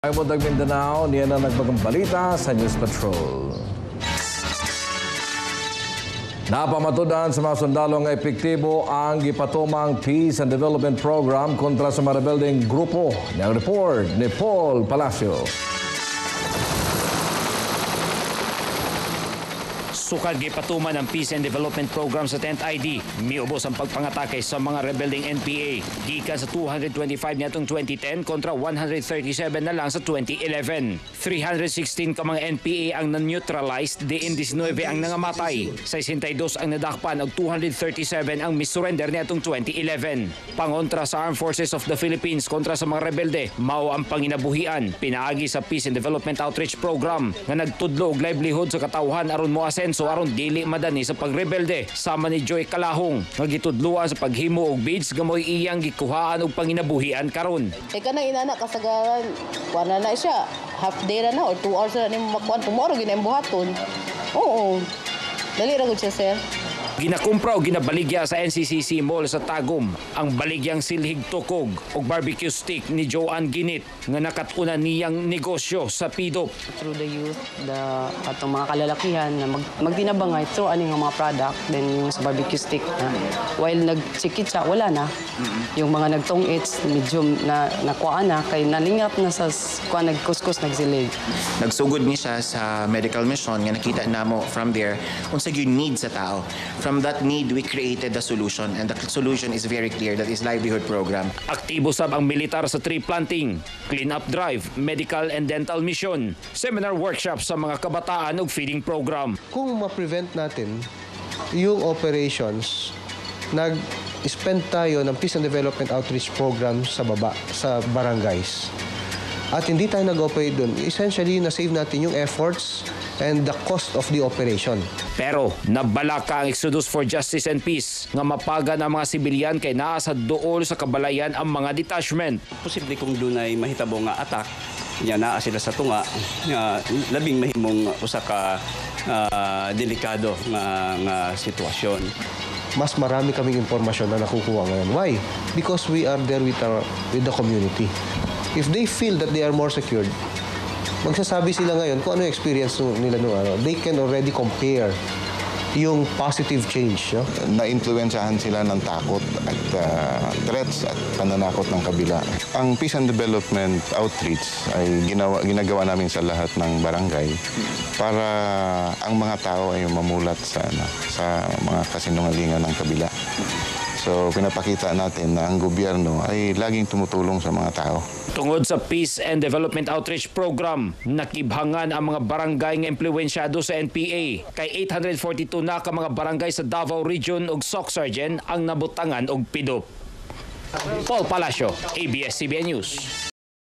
Ay mo Mindanao, niya na nagbagambalita sa News Patrol. Napamatudan sa mga sundalo nga epektibo ang gipatumang Peace and Development Program kontra sa mga rebelding grupo. Nang report ni Paul Palacio. Sukad gipatuman ang Peace and Development Program sa 10th ID. Miubos ang pagpangatake sa mga rebelding NPA. Gikan sa 225 nitong 2010 kontra 137 na lang sa 2011. 316 ka mga NPA ang na-neutralized, diin 19 ang nangamatay. 62 ang nadakpan ug 237 ang misurrender nitong 2011. Pangontra sa Armed Forces of the Philippines kontra sa mga rebelde, mao ang panginabuhian pinaagi sa Peace and Development Outreach Program nga nagtudlo og livelihood sa katawhan aron moasenso aron dili madani sa pagrebelde. Sama ni Joy Calahong nga gitudluan sa paghimo og beads gamoy iyang gikuhaan og panginabuhian karon. Kay kanang inana kasagaran wala na siya half day na or 2 hours na nimo makuan tomorrow ginay buhaton. Oo. Dali ra gud siya sir. Ginakumpra o ginabaligya sa NCCC Mall sa Tagum ang baligyang silhig tukog o barbecue stick ni Joanne Ginit nga nakatuna niyang negosyo sa Pidop. Through the youth, atong mga kalalakihan na magtinabangay through aning mga product, then yung sa barbecue stick na while nagsikit siya, wala na. Yung mga nagtong-its, medyo na nakuha na, kay nalingap na sa kuha nagkuskus, nagsilig. Nagsugod ni siya sa medical mission nga nakita namo from there unsa gyud need sa tao. From that need, we created the solution, and the solution is very clear. That is livelihood program. Aktibo sab ang militar sa tree planting, clean-up drive, medical and dental mission, seminar workshop sa mga kabataan ug feeding program. Kung ma-prevent natin yung operations, nag-spend tayo ng Peace and Development Outreach Program sa baba, sa barangays. At hindi tayo nag-operate doon. Essentially, na-save natin yung efforts and the cost of the operation. Pero nabalaka ang Exodus for Justice and Peace nga mapagan ang mga sibilyan kay naa sa duol sa kabalayan ang mga detachment. Posible kung doon ay mahitabo nga attack, niya naa sila sa tunga, labing mahimong usa ka delikado nga sitwasyon. Mas marami kaming impormasyon na nakukuha ngayon. Why? Because we are there with the community. If they feel that they are more secured, magsasabi sila ngayon kung ano yung experience nila nung ano. They can already compare yung positive change. No? Na-influensyahan sila ng takot at threats at pananakot ng kabila. Ang Peace and Development Outreach ay ginagawa namin sa lahat ng barangay para ang mga tao ay mamulat sa mga kasinungalingan ng kabila. So, pinapakita natin na ang gobyerno ay laging tumutulong sa mga tao. Tungod sa Peace and Development Outreach Program, nakibhangan ang mga barangay nga impluwensyado sa NPA. Kay 842 na ka mga barangay sa Davao Region ug Soc-Sargen ang nabutangan og Pidop. Paul Palacio, ABS-CBN News.